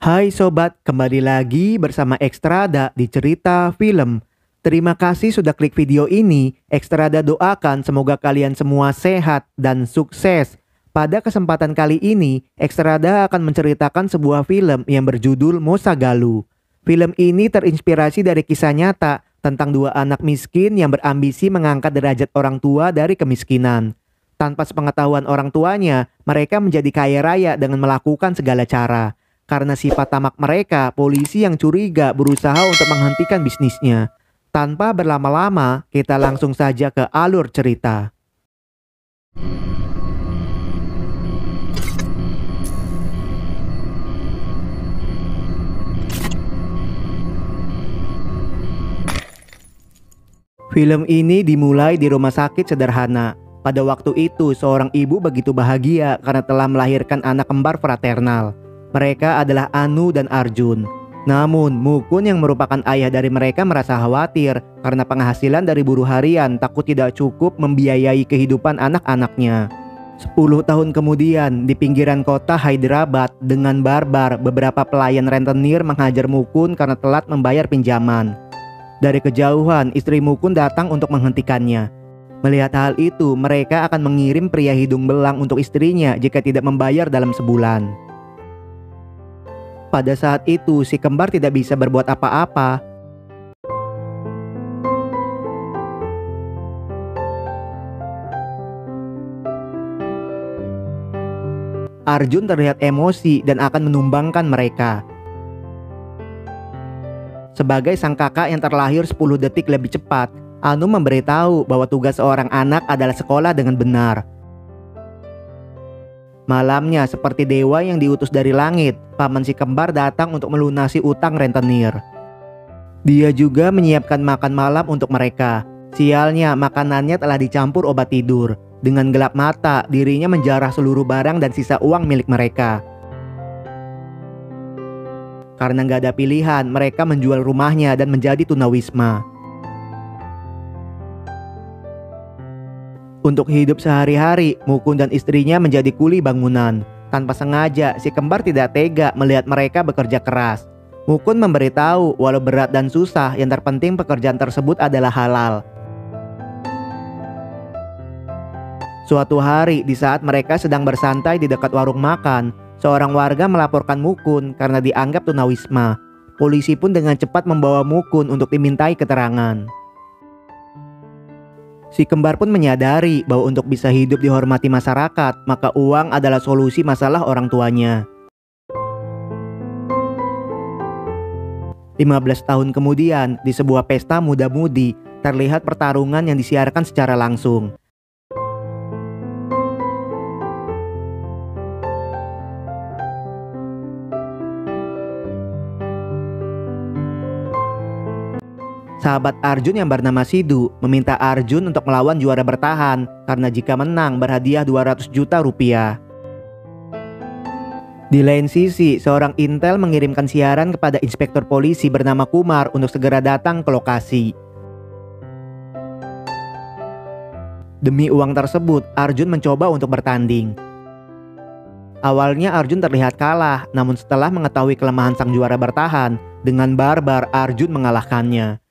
Hai sobat, kembali lagi bersama Ekstrada di Cerita Film. Terima kasih sudah klik video ini. Ekstrada doakan semoga kalian semua sehat dan sukses. Pada kesempatan kali ini, Ekstrada akan menceritakan sebuah film yang berjudul Mosagalu. Film ini terinspirasi dari kisah nyata tentang dua anak miskin yang berambisi mengangkat derajat orang tua dari kemiskinan. Tanpa sepengetahuan orang tuanya, mereka menjadi kaya raya dengan melakukan segala cara. Karena sifat tamak mereka, polisi yang curiga berusaha untuk menghentikan bisnisnya. Tanpa berlama-lama, kita langsung saja ke alur cerita. Film ini dimulai di rumah sakit sederhana. Pada waktu itu, seorang ibu begitu bahagia karena telah melahirkan anak kembar fraternal. Mereka adalah Anu dan Arjun. Namun, Mukun yang merupakan ayah dari mereka merasa khawatir karena penghasilan dari buruh harian takut tidak cukup membiayai kehidupan anak-anaknya. 10 tahun kemudian, di pinggiran kota Hyderabad, dengan barbar, beberapa pelayan rentenir menghajar Mukun karena telat membayar pinjaman. Dari kejauhan, istri Mukun datang untuk menghentikannya. Melihat hal itu, mereka akan mengirim pria hidung belang untuk istrinya jika tidak membayar dalam sebulan. Pada saat itu, si kembar tidak bisa berbuat apa-apa. Arjun terlihat emosi dan akan menumbangkan mereka. Sebagai sang kakak yang terlahir 10 detik lebih cepat, Anu memberitahu bahwa tugas seorang anak adalah sekolah dengan benar. Malamnya, seperti dewa yang diutus dari langit, paman si kembar datang untuk melunasi utang rentenir. Dia juga menyiapkan makan malam untuk mereka. Sialnya, makanannya telah dicampur obat tidur. Dengan gelap mata, dirinya menjarah seluruh barang dan sisa uang milik mereka. Karena nggak ada pilihan, mereka menjual rumahnya dan menjadi tunawisma. Untuk hidup sehari-hari, Mukun dan istrinya menjadi kuli bangunan. Tanpa sengaja, si kembar tidak tega melihat mereka bekerja keras. Mukun memberitahu walau berat dan susah, yang terpenting pekerjaan tersebut adalah halal. Suatu hari, di saat mereka sedang bersantai di dekat warung makan, seorang warga melaporkan Mukun karena dianggap tunawisma. Polisi pun dengan cepat membawa Mukun untuk dimintai keterangan. Si kembar pun menyadari bahwa untuk bisa hidup dihormati masyarakat, maka uang adalah solusi masalah orang tuanya. 15 tahun kemudian, di sebuah pesta muda-mudi, terlihat pertarungan yang disiarkan secara langsung. Sahabat Arjun yang bernama Sidhu meminta Arjun untuk melawan juara bertahan karena jika menang berhadiah 200 juta rupiah. Di lain sisi, seorang intel mengirimkan siaran kepada inspektur polisi bernama Kumar untuk segera datang ke lokasi. Demi uang tersebut, Arjun mencoba untuk bertanding. Awalnya Arjun terlihat kalah, namun setelah mengetahui kelemahan sang juara bertahan, dengan barbar Arjun mengalahkannya.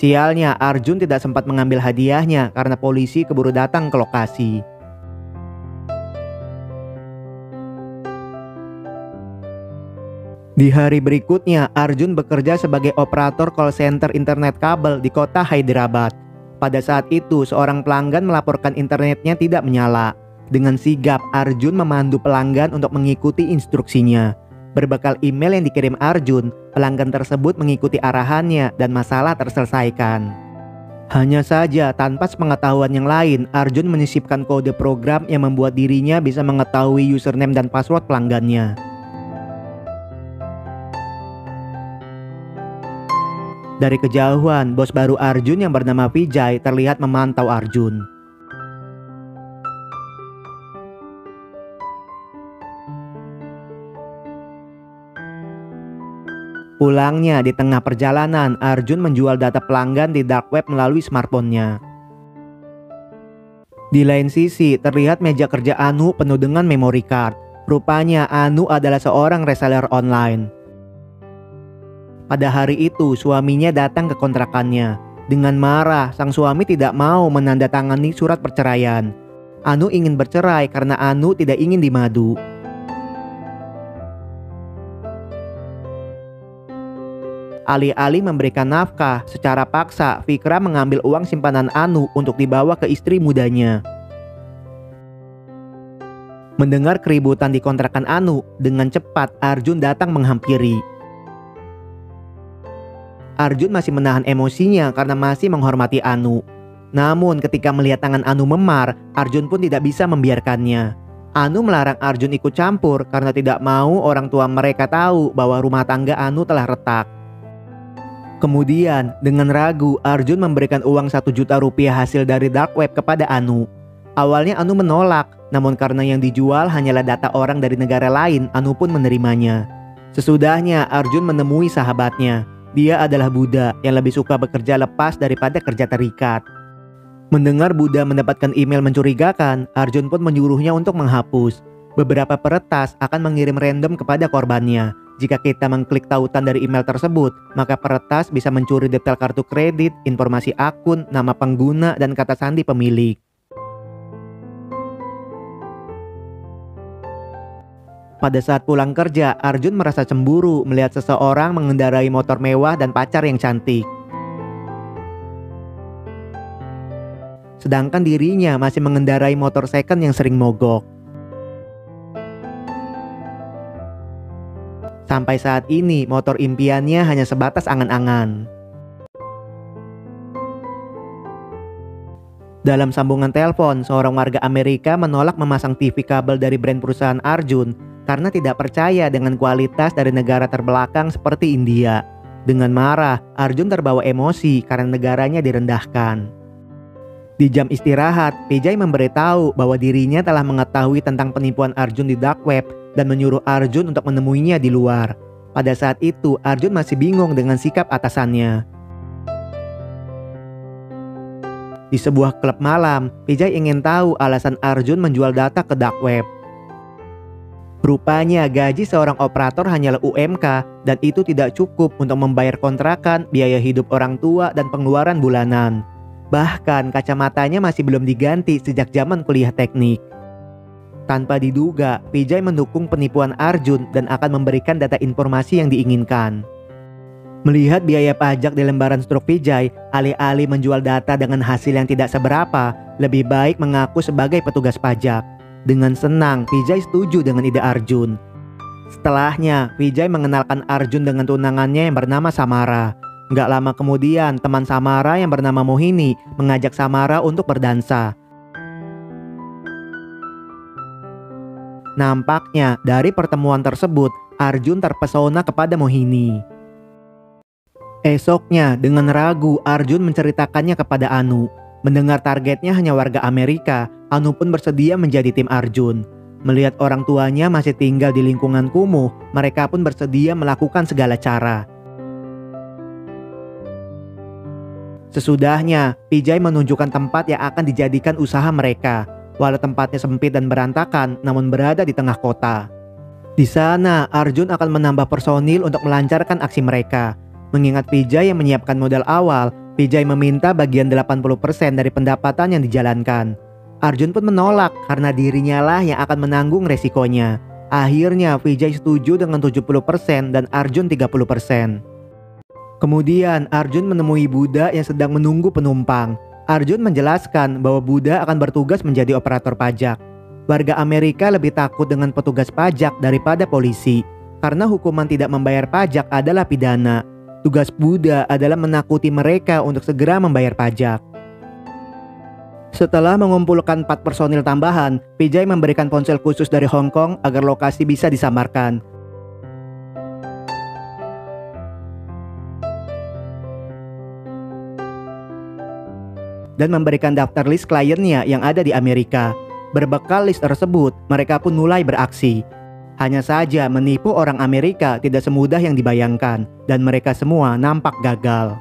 Sialnya, Arjun tidak sempat mengambil hadiahnya karena polisi keburu datang ke lokasi. Di hari berikutnya, Arjun bekerja sebagai operator call center internet kabel di kota Hyderabad. Pada saat itu, seorang pelanggan melaporkan internetnya tidak menyala. Dengan sigap, Arjun memandu pelanggan untuk mengikuti instruksinya. Berbekal email yang dikirim Arjun, pelanggan tersebut mengikuti arahannya dan masalah terselesaikan. Hanya saja, tanpa sepengetahuan yang lain, Arjun menyisipkan kode program yang membuat dirinya bisa mengetahui username dan password pelanggannya. Dari kejauhan, bos baru Arjun yang bernama Vijay terlihat memantau Arjun. Pulangnya di tengah perjalanan, Arjun menjual data pelanggan di dark web melalui smartphone-nya. Di lain sisi, terlihat meja kerja Anu penuh dengan memory card. Rupanya Anu adalah seorang reseller online. Pada hari itu, suaminya datang ke kontrakannya. Dengan marah, sang suami tidak mau menandatangani surat perceraian. Anu ingin bercerai karena Anu tidak ingin dimadu. Alih-alih memberikan nafkah, secara paksa Vikram mengambil uang simpanan Anu untuk dibawa ke istri mudanya. Mendengar keributan di kontrakan Anu, dengan cepat Arjun datang menghampiri. Arjun masih menahan emosinya karena masih menghormati Anu. Namun ketika melihat tangan Anu memar, Arjun pun tidak bisa membiarkannya. Anu melarang Arjun ikut campur karena tidak mau orang tua mereka tahu bahwa rumah tangga Anu telah retak. Kemudian, dengan ragu, Arjun memberikan uang 1 juta rupiah hasil dari dark web kepada Anu. Awalnya Anu menolak, namun karena yang dijual hanyalah data orang dari negara lain, Anu pun menerimanya. Sesudahnya, Arjun menemui sahabatnya. Dia adalah Buddha yang lebih suka bekerja lepas daripada kerja terikat. Mendengar Buddha mendapatkan email mencurigakan, Arjun pun menyuruhnya untuk menghapus. Beberapa peretas akan mengirim random kepada korbannya. Jika kita mengklik tautan dari email tersebut, maka peretas bisa mencuri detail kartu kredit, informasi akun, nama pengguna, dan kata sandi pemilik. Pada saat pulang kerja, Arjun merasa cemburu melihat seseorang mengendarai motor mewah dan pacar yang cantik. Sedangkan dirinya masih mengendarai motor second yang sering mogok. Sampai saat ini, motor impiannya hanya sebatas angan-angan. Dalam sambungan telepon, seorang warga Amerika menolak memasang TV kabel dari brand perusahaan Arjun karena tidak percaya dengan kualitas dari negara terbelakang seperti India. Dengan marah, Arjun terbawa emosi karena negaranya direndahkan. Di jam istirahat, Vijay memberitahu bahwa dirinya telah mengetahui tentang penipuan Arjun di dark web dan menyuruh Arjun untuk menemuinya di luar. Pada saat itu, Arjun masih bingung dengan sikap atasannya. Di sebuah klub malam, Vijay ingin tahu alasan Arjun menjual data ke dark web. Rupanya gaji seorang operator hanyalah UMK dan itu tidak cukup untuk membayar kontrakan, biaya hidup orang tua, dan pengeluaran bulanan. Bahkan kacamatanya masih belum diganti sejak zaman kuliah teknik. Tanpa diduga, Vijay mendukung penipuan Arjun dan akan memberikan data informasi yang diinginkan. Melihat biaya pajak di lembaran struk Vijay, alih-alih menjual data dengan hasil yang tidak seberapa, lebih baik mengaku sebagai petugas pajak. Dengan senang, Vijay setuju dengan ide Arjun. Setelahnya, Vijay mengenalkan Arjun dengan tunangannya yang bernama Samara. Gak lama kemudian, teman Samara yang bernama Mohini mengajak Samara untuk berdansa. Nampaknya dari pertemuan tersebut, Arjun terpesona kepada Mohini. Esoknya, dengan ragu, Arjun menceritakannya kepada Anu. Mendengar targetnya hanya warga Amerika, Anu pun bersedia menjadi tim Arjun. Melihat orang tuanya masih tinggal di lingkungan kumuh, mereka pun bersedia melakukan segala cara. Sesudahnya, Vijay menunjukkan tempat yang akan dijadikan usaha mereka. Walau tempatnya sempit dan berantakan, namun berada di tengah kota. Di sana, Arjun akan menambah personil untuk melancarkan aksi mereka. Mengingat Vijay yang menyiapkan modal awal, Vijay meminta bagian 80% dari pendapatan yang dijalankan. Arjun pun menolak karena dirinya lah yang akan menanggung resikonya. Akhirnya Vijay setuju dengan 70% dan Arjun 30%. Kemudian Arjun menemui Buddha yang sedang menunggu penumpang. Arjun menjelaskan bahwa Buddha akan bertugas menjadi operator pajak. Warga Amerika lebih takut dengan petugas pajak daripada polisi, karena hukuman tidak membayar pajak adalah pidana. Tugas Buddha adalah menakuti mereka untuk segera membayar pajak. Setelah mengumpulkan 4 personil tambahan, Vijay memberikan ponsel khusus dari Hong Kong agar lokasi bisa disamarkan. dan memberikan daftar list kliennya yang ada di Amerika. Berbekal list tersebut, mereka pun mulai beraksi. Hanya saja menipu orang Amerika tidak semudah yang dibayangkan, dan mereka semua nampak gagal.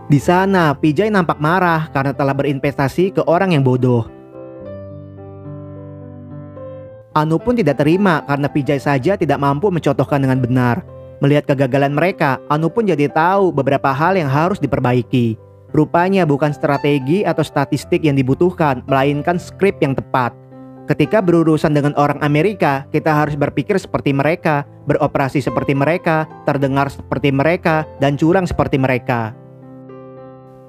Di sana, Vijay nampak marah karena telah berinvestasi ke orang yang bodoh. Anu pun tidak terima karena Vijay saja tidak mampu mencontohkan dengan benar. Melihat kegagalan mereka, Anu pun jadi tahu beberapa hal yang harus diperbaiki. Rupanya bukan strategi atau statistik yang dibutuhkan, melainkan skrip yang tepat. Ketika berurusan dengan orang Amerika, kita harus berpikir seperti mereka, beroperasi seperti mereka, terdengar seperti mereka, dan curang seperti mereka.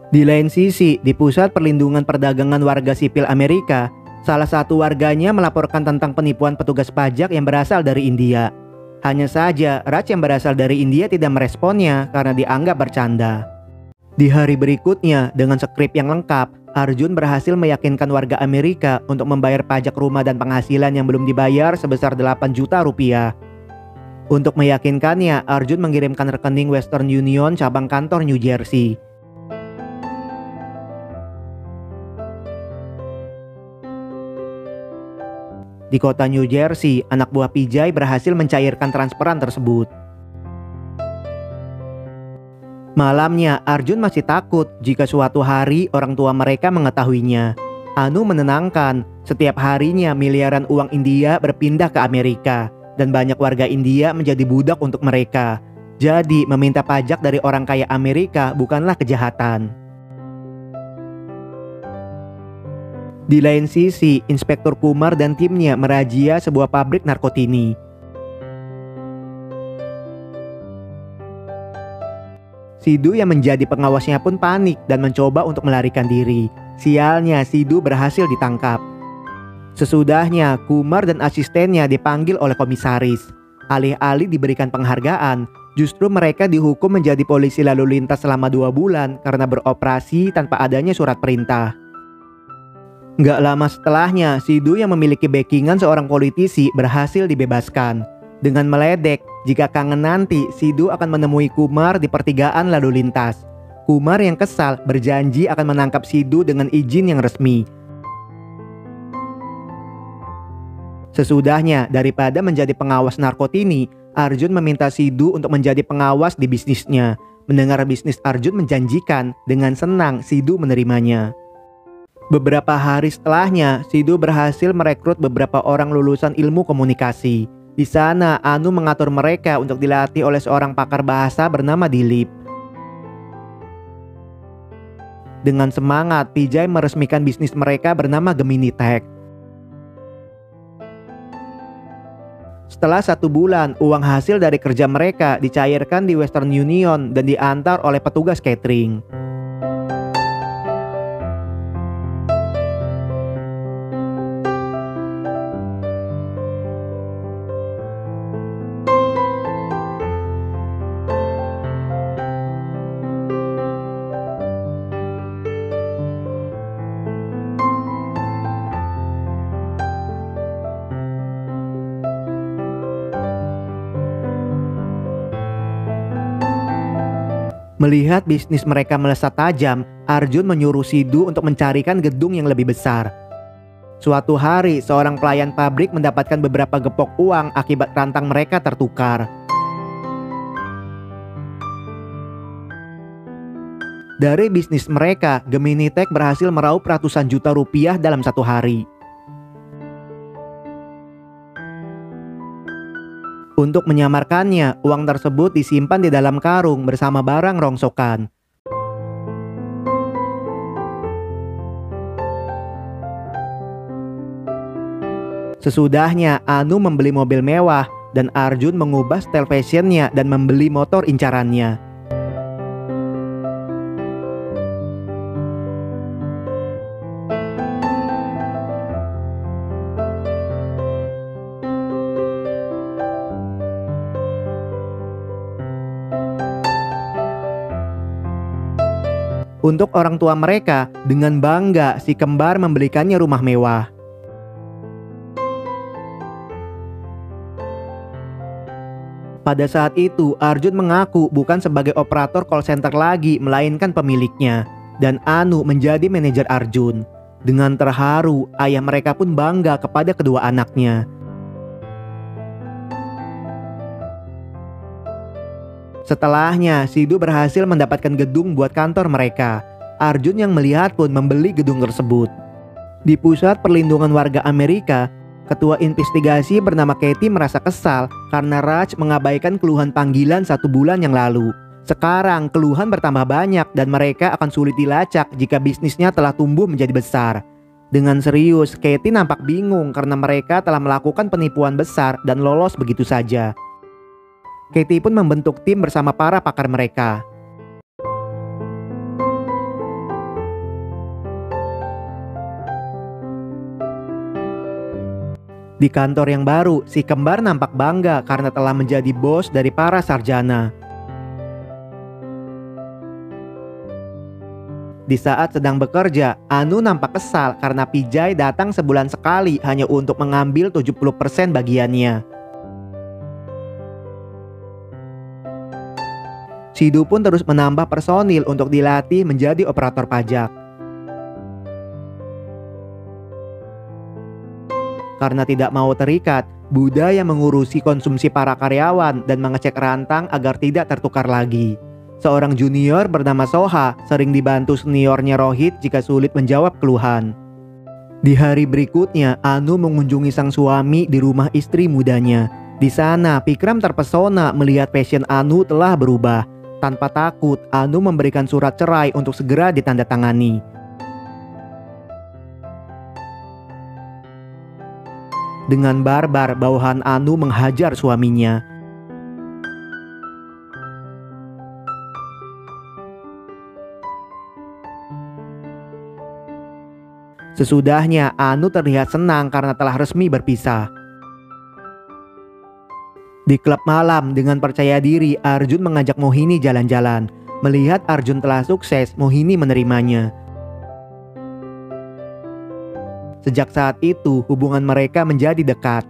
Di lain sisi, di Pusat Perlindungan Perdagangan Warga Sipil Amerika, salah satu warganya melaporkan tentang penipuan petugas pajak yang berasal dari India. Hanya saja, Raj yang berasal dari India tidak meresponnya karena dianggap bercanda. Di hari berikutnya, dengan skrip yang lengkap, Arjun berhasil meyakinkan warga Amerika untuk membayar pajak rumah dan penghasilan yang belum dibayar sebesar 8 juta rupiah. Untuk meyakinkannya, Arjun mengirimkan rekening Western Union cabang kantor New Jersey. Di kota New Jersey, anak buah Vijay berhasil mencairkan transferan tersebut. Malamnya, Arjun masih takut jika suatu hari orang tua mereka mengetahuinya. Anu menenangkan, setiap harinya miliaran uang India berpindah ke Amerika, dan banyak warga India menjadi budak untuk mereka. Jadi, meminta pajak dari orang kaya Amerika bukanlah kejahatan. Di lain sisi, Inspektur Kumar dan timnya merazia sebuah pabrik narkotini. Sidhu yang menjadi pengawasnya pun panik dan mencoba untuk melarikan diri. Sialnya, Sidhu berhasil ditangkap. Sesudahnya, Kumar dan asistennya dipanggil oleh komisaris. Alih-alih diberikan penghargaan, justru mereka dihukum menjadi polisi lalu lintas selama 2 bulan karena beroperasi tanpa adanya surat perintah. Gak lama setelahnya, Sidhu yang memiliki backingan seorang politisi berhasil dibebaskan. Dengan meledek, jika kangen nanti, Sidhu akan menemui Kumar di pertigaan lalu lintas. Kumar yang kesal berjanji akan menangkap Sidhu dengan izin yang resmi. Sesudahnya, daripada menjadi pengawas narkotini, Arjun meminta Sidhu untuk menjadi pengawas di bisnisnya. Mendengar bisnis Arjun menjanjikan, dengan senang Sidhu menerimanya. Beberapa hari setelahnya, Sidhu berhasil merekrut beberapa orang lulusan ilmu komunikasi. Di sana, Anu mengatur mereka untuk dilatih oleh seorang pakar bahasa bernama Dilip. Dengan semangat, Vijay meresmikan bisnis mereka bernama Gemini Tech. Setelah 1 bulan, uang hasil dari kerja mereka dicairkan di Western Union dan diantar oleh petugas catering. Melihat bisnis mereka melesat tajam, Arjun menyuruh Sidhu untuk mencarikan gedung yang lebih besar. Suatu hari, seorang pelayan pabrik mendapatkan beberapa gepok uang akibat rantang mereka tertukar. Dari bisnis mereka, Gemini Tech berhasil meraup ratusan juta rupiah dalam 1 hari. Untuk menyamarkannya, uang tersebut disimpan di dalam karung bersama barang rongsokan. Sesudahnya, Anu membeli mobil mewah dan Arjun mengubah style fashionnya dan membeli motor incarannya. Untuk orang tua mereka, dengan bangga si kembar membelikannya rumah mewah. Pada saat itu, Arjun mengaku bukan sebagai operator call center lagi, melainkan pemiliknya. Dan Anu menjadi manajer Arjun. Dengan terharu, ayah mereka pun bangga kepada kedua anaknya. Setelahnya, Sidhu berhasil mendapatkan gedung buat kantor mereka. Arjun yang melihat pun membeli gedung tersebut. Di Pusat Perlindungan Warga Amerika, Ketua investigasi bernama Katie merasa kesal karena Raj mengabaikan keluhan panggilan 1 bulan yang lalu. Sekarang keluhan bertambah banyak dan mereka akan sulit dilacak jika bisnisnya telah tumbuh menjadi besar. Dengan serius, Katie nampak bingung karena mereka telah melakukan penipuan besar dan lolos begitu saja. Katie pun membentuk tim bersama para pakar mereka. Di kantor yang baru, si kembar nampak bangga karena telah menjadi bos dari para sarjana. Di saat sedang bekerja, Anu nampak kesal karena Vijay datang sebulan sekali hanya untuk mengambil 70% bagiannya. Sidhu pun terus menambah personil untuk dilatih menjadi operator pajak. Karena tidak mau terikat, Buddha yang mengurusi konsumsi para karyawan dan mengecek rantang agar tidak tertukar lagi. Seorang junior bernama Soha sering dibantu seniornya Rohit jika sulit menjawab keluhan. Di hari berikutnya, Anu mengunjungi sang suami di rumah istri mudanya. Di sana, Vikram terpesona melihat passion Anu telah berubah. Tanpa takut, Anu memberikan surat cerai untuk segera ditandatangani. Dengan barbar, bawahan Anu menghajar suaminya. Sesudahnya, Anu terlihat senang karena telah resmi berpisah. Di klub malam, dengan percaya diri, Arjun mengajak Mohini jalan-jalan. Melihat Arjun telah sukses, Mohini menerimanya. Sejak saat itu, hubungan mereka menjadi dekat.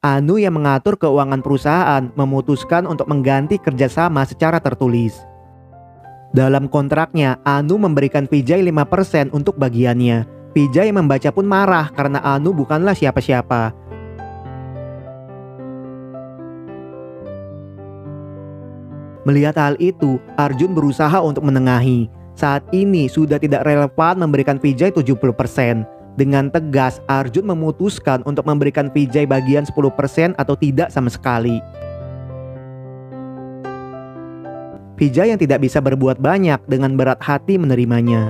Anu yang mengatur keuangan perusahaan memutuskan untuk mengganti kerjasama secara tertulis. Dalam kontraknya, Anu memberikan Vijay 5% untuk bagiannya. Vijay yang membaca pun marah karena Anu bukanlah siapa-siapa. Melihat hal itu, Arjun berusaha untuk menengahi. Saat ini sudah tidak relevan memberikan Vijay 70%. Dengan tegas, Arjun memutuskan untuk memberikan Vijay bagian 10% atau tidak sama sekali. Vijay yang tidak bisa berbuat banyak dengan berat hati menerimanya.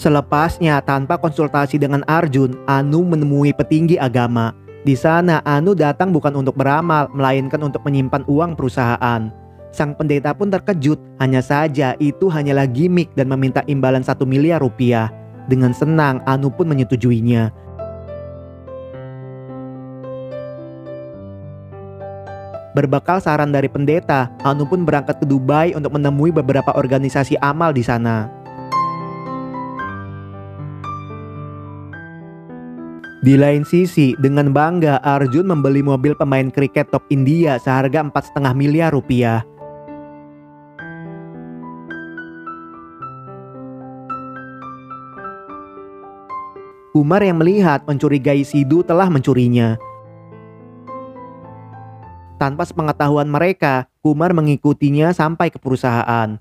Selepasnya, tanpa konsultasi dengan Arjun, Anu menemui petinggi agama. Di sana, Anu datang bukan untuk beramal, melainkan untuk menyimpan uang perusahaan. Sang pendeta pun terkejut, hanya saja itu hanyalah gimmick dan meminta imbalan 1 miliar rupiah. Dengan senang, Anu pun menyetujuinya. Berbekal saran dari pendeta, Anu pun berangkat ke Dubai untuk menemui beberapa organisasi amal di sana. Di lain sisi, dengan bangga Arjun membeli mobil pemain kriket top India seharga 4,5 miliar rupiah. Kumar yang melihat mencurigai Sidhu telah mencurinya. Tanpa sepengetahuan mereka, Kumar mengikutinya sampai ke perusahaan.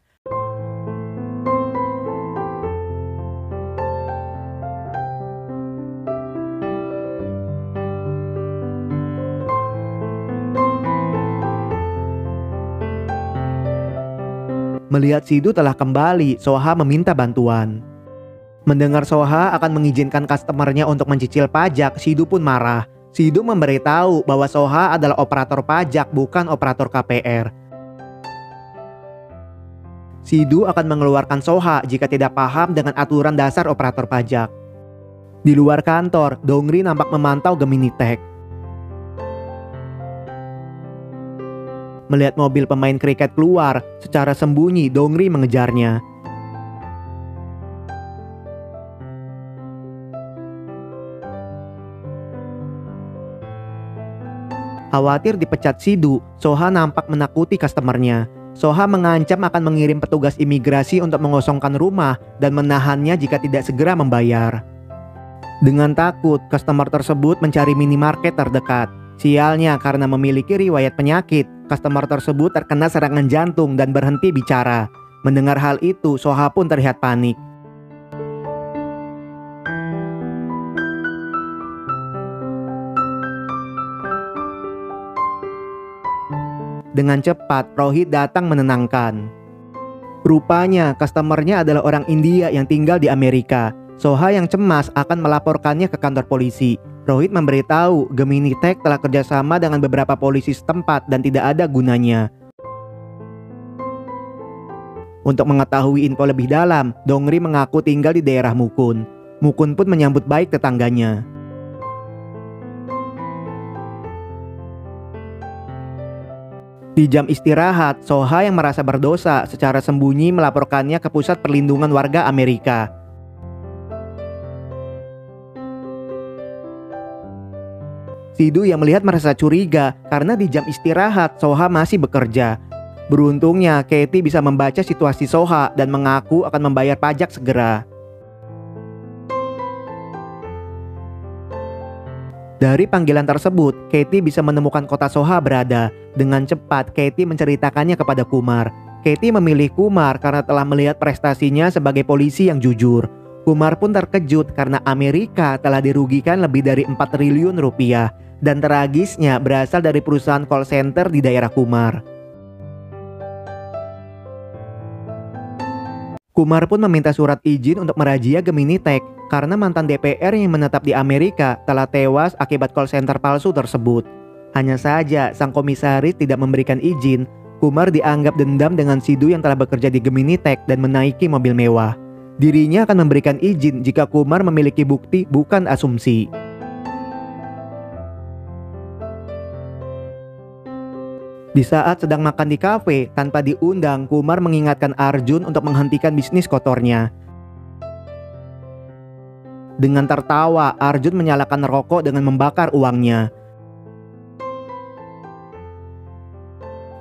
Melihat Sidhu telah kembali, Soha meminta bantuan. Mendengar Soha akan mengizinkan customernya untuk mencicil pajak, Sidhu pun marah. Sidhu memberitahu bahwa Soha adalah operator pajak, bukan operator KPR. Sidhu akan mengeluarkan Soha jika tidak paham dengan aturan dasar operator pajak. Di luar kantor, Dongri nampak memantau Gemini Tech. Melihat mobil pemain kriket keluar, secara sembunyi Dongri mengejarnya. Khawatir dipecat Sidhu, Soha nampak menakuti customernya. Soha mengancam akan mengirim petugas imigrasi untuk mengosongkan rumah dan menahannya jika tidak segera membayar. Dengan takut, customer tersebut mencari minimarket terdekat. Sialnya, karena memiliki riwayat penyakit, customer tersebut terkena serangan jantung dan berhenti bicara. Mendengar hal itu, Soha pun terlihat panik. Dengan cepat, Rohit datang menenangkan. Rupanya, customernya adalah orang India yang tinggal di Amerika. Soha yang cemas akan melaporkannya ke kantor polisi. Rohit memberitahu Gemini Tech telah kerjasama dengan beberapa polisi setempat dan tidak ada gunanya. Untuk mengetahui info lebih dalam, Dongri mengaku tinggal di daerah Mukun. Mukun pun menyambut baik tetangganya. Di jam istirahat, Soha yang merasa berdosa secara sembunyi melaporkannya ke Pusat Perlindungan Warga Amerika. Sidhu yang melihat merasa curiga karena di jam istirahat Soha masih bekerja. Beruntungnya, Katie bisa membaca situasi Soha dan mengaku akan membayar pajak segera. Dari panggilan tersebut, Katie bisa menemukan kota Soha berada. Dengan cepat, Katie menceritakannya kepada Kumar. Katie memilih Kumar karena telah melihat prestasinya sebagai polisi yang jujur. Kumar pun terkejut karena Amerika telah dirugikan lebih dari 4 triliun rupiah. Dan tragisnya berasal dari perusahaan call center di daerah Kumar. Kumar pun meminta surat izin untuk merazia Gemini Tech karena mantan DPR yang menetap di Amerika telah tewas akibat call center palsu tersebut. Hanya saja sang komisaris tidak memberikan izin. Kumar dianggap dendam dengan Sidhu yang telah bekerja di Gemini Tech dan menaiki mobil mewah. Dirinya akan memberikan izin jika Kumar memiliki bukti, bukan asumsi. Di saat sedang makan di kafe, tanpa diundang, Kumar mengingatkan Arjun untuk menghentikan bisnis kotornya. Dengan tertawa, Arjun menyalakan rokok dengan membakar uangnya.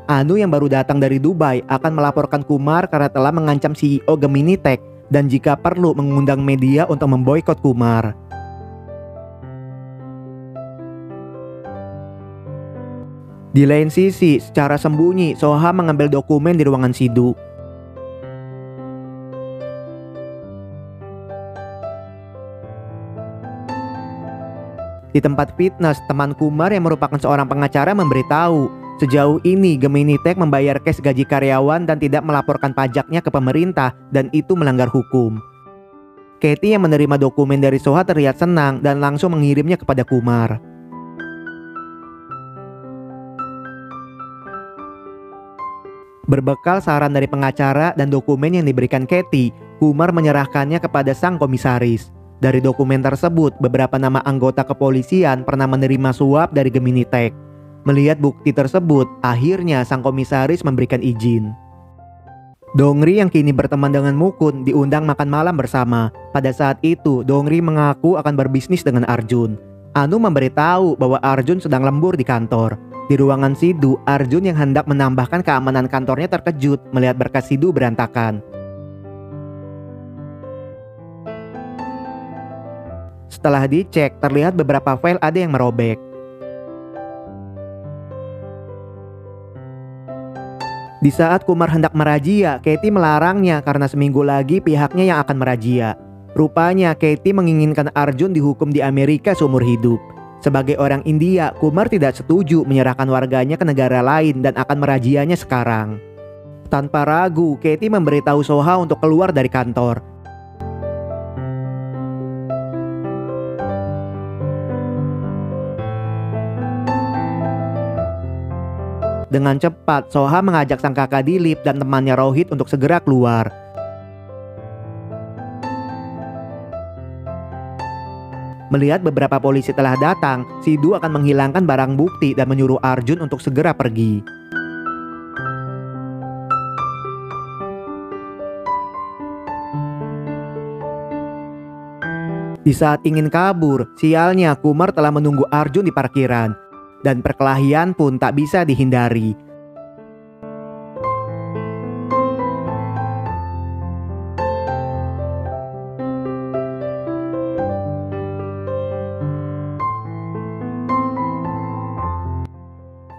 Anu yang baru datang dari Dubai akan melaporkan Kumar karena telah mengancam CEO Gemini Tech dan jika perlu mengundang media untuk memboikot Kumar. Di lain sisi, secara sembunyi, Soha mengambil dokumen di ruangan Sidhu. Di tempat fitness, teman Kumar yang merupakan seorang pengacara memberitahu, sejauh ini Gemini Tech membayar cash gaji karyawan dan tidak melaporkan pajaknya ke pemerintah dan itu melanggar hukum. Katie yang menerima dokumen dari Soha terlihat senang dan langsung mengirimnya kepada Kumar. Berbekal saran dari pengacara dan dokumen yang diberikan Katie, Kumar menyerahkannya kepada sang komisaris. Dari dokumen tersebut, beberapa nama anggota kepolisian pernah menerima suap dari Gemini Tech. Melihat bukti tersebut, akhirnya sang komisaris memberikan izin. Dongri yang kini berteman dengan Mukun diundang makan malam bersama. Pada saat itu, Dongri mengaku akan berbisnis dengan Arjun. Anu memberitahu bahwa Arjun sedang lembur di kantor. Di ruangan Sidhu, Arjun yang hendak menambahkan keamanan kantornya terkejut melihat berkas Sidhu berantakan. Setelah dicek, terlihat beberapa file ada yang merobek. Di saat Kumar hendak merazia, Katie melarangnya karena seminggu lagi pihaknya yang akan merazia. Rupanya Katie menginginkan Arjun dihukum di Amerika seumur hidup. Sebagai orang India, Kumar tidak setuju menyerahkan warganya ke negara lain dan akan merajianya sekarang. Tanpa ragu, Katie memberitahu Soha untuk keluar dari kantor. Dengan cepat, Soha mengajak sang kakak Dilip dan temannya Rohit untuk segera keluar. Melihat beberapa polisi telah datang, Sidhu akan menghilangkan barang bukti dan menyuruh Arjun untuk segera pergi. Di saat ingin kabur, sialnya Kumar telah menunggu Arjun di parkiran. dan perkelahian pun tak bisa dihindari.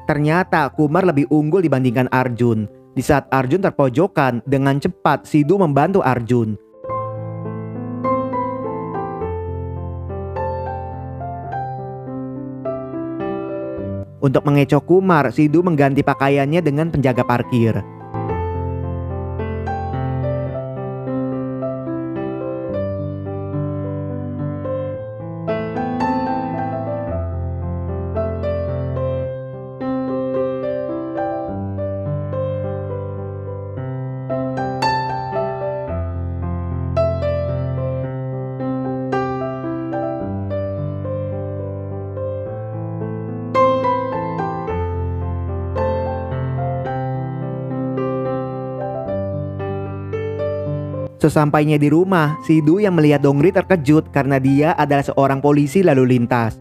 Ternyata Kumar lebih unggul dibandingkan Arjun. Di saat Arjun terpojokan, dengan cepat Sidhu membantu Arjun. Untuk mengecoh Kumar, Sidhu mengganti pakaiannya dengan penjaga parkir. Sesampainya di rumah, Sidhu yang melihat Dongri terkejut karena dia adalah seorang polisi lalu lintas.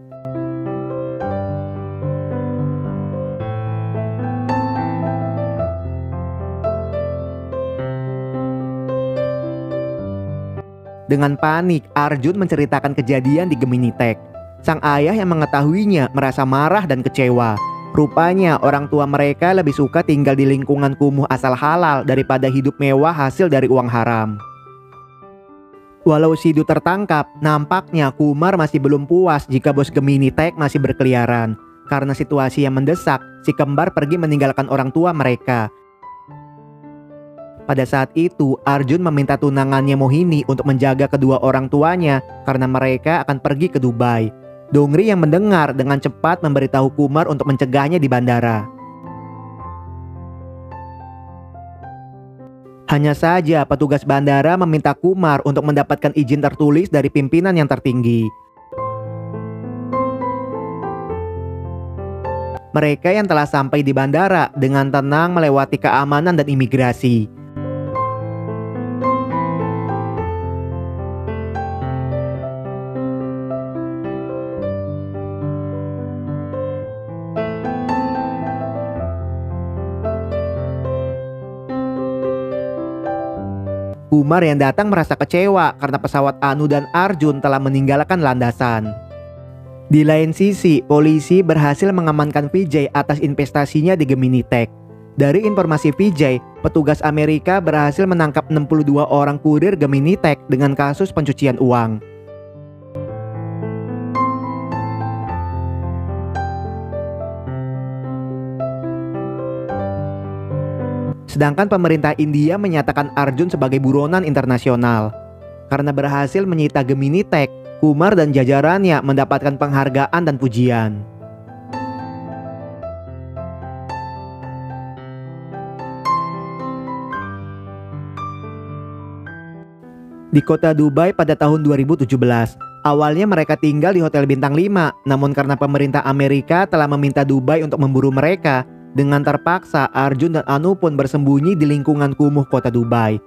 Dengan panik, Arjun menceritakan kejadian di Gemini Tech. Sang ayah yang mengetahuinya merasa marah dan kecewa. Rupanya orang tua mereka lebih suka tinggal di lingkungan kumuh asal halal daripada hidup mewah hasil dari uang haram. Walau Sidhu tertangkap, nampaknya Kumar masih belum puas jika bos Gemini Tech masih berkeliaran. Karena situasi yang mendesak, si kembar pergi meninggalkan orang tua mereka. Pada saat itu, Arjun meminta tunangannya Mohini untuk menjaga kedua orang tuanya karena mereka akan pergi ke Dubai. Dongri yang mendengar dengan cepat memberitahu Kumar untuk mencegahnya di bandara. Hanya saja petugas bandara meminta Kumar untuk mendapatkan izin tertulis dari pimpinan yang tertinggi. Mereka yang telah sampai di bandara dengan tenang melewati keamanan dan imigrasi. Kumar yang datang merasa kecewa karena pesawat Anu dan Arjun telah meninggalkan landasan. Di lain sisi, polisi berhasil mengamankan Vijay atas investasinya di Gemini Tech. Dari informasi Vijay, petugas Amerika berhasil menangkap 62 orang kurir Gemini Tech dengan kasus pencucian uang. Sedangkan pemerintah India menyatakan Arjun sebagai buronan internasional. Karena berhasil menyita Gemini Tech, Kumar dan jajarannya mendapatkan penghargaan dan pujian. Di kota Dubai pada tahun 2017, awalnya mereka tinggal di Hotel Bintang 5, namun karena pemerintah Amerika telah meminta Dubai untuk memburu mereka, dengan terpaksa Arjun dan Anu pun bersembunyi di lingkungan kumuh kota Dubai.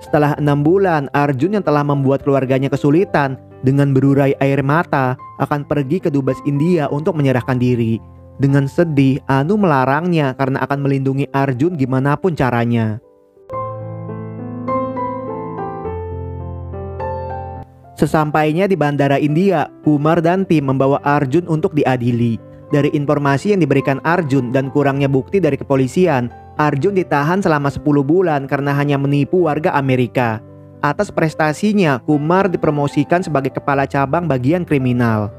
Setelah 6 bulan, Arjun yang telah membuat keluarganya kesulitan dengan berurai air mata akan pergi ke Dubes India untuk menyerahkan diri. Dengan sedih, Anu melarangnya karena akan melindungi Arjun gimana pun caranya. Sesampainya di bandara India, Kumar dan tim membawa Arjun untuk diadili. Dari informasi yang diberikan Arjun dan kurangnya bukti dari kepolisian, Arjun ditahan selama 10 bulan karena hanya menipu warga Amerika. Atas prestasinya, Kumar dipromosikan sebagai kepala cabang bagian kriminal.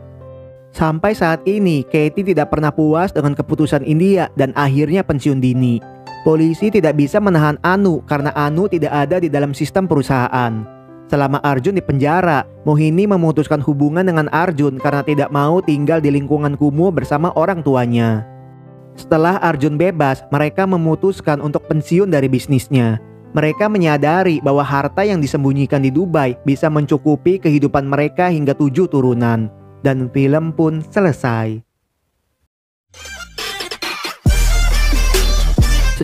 Sampai saat ini, Katie tidak pernah puas dengan keputusan India dan akhirnya pensiun dini. Polisi tidak bisa menahan Anu karena Anu tidak ada di dalam sistem perusahaan. Selama Arjun di penjara, Mohini memutuskan hubungan dengan Arjun karena tidak mau tinggal di lingkungan kumuh bersama orang tuanya. Setelah Arjun bebas, mereka memutuskan untuk pensiun dari bisnisnya. Mereka menyadari bahwa harta yang disembunyikan di Dubai bisa mencukupi kehidupan mereka hingga 7 turunan. Dan film pun selesai.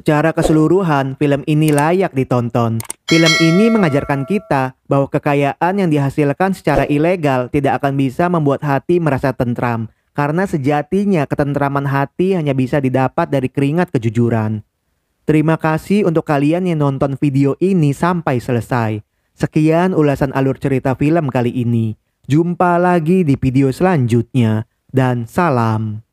Secara keseluruhan, film ini layak ditonton. Film ini mengajarkan kita bahwa kekayaan yang dihasilkan secara ilegal tidak akan bisa membuat hati merasa tentram, karena sejatinya ketentraman hati hanya bisa didapat dari keringat kejujuran. Terima kasih untuk kalian yang nonton video ini sampai selesai. Sekian ulasan alur cerita film kali ini. Jumpa lagi di video selanjutnya, dan salam.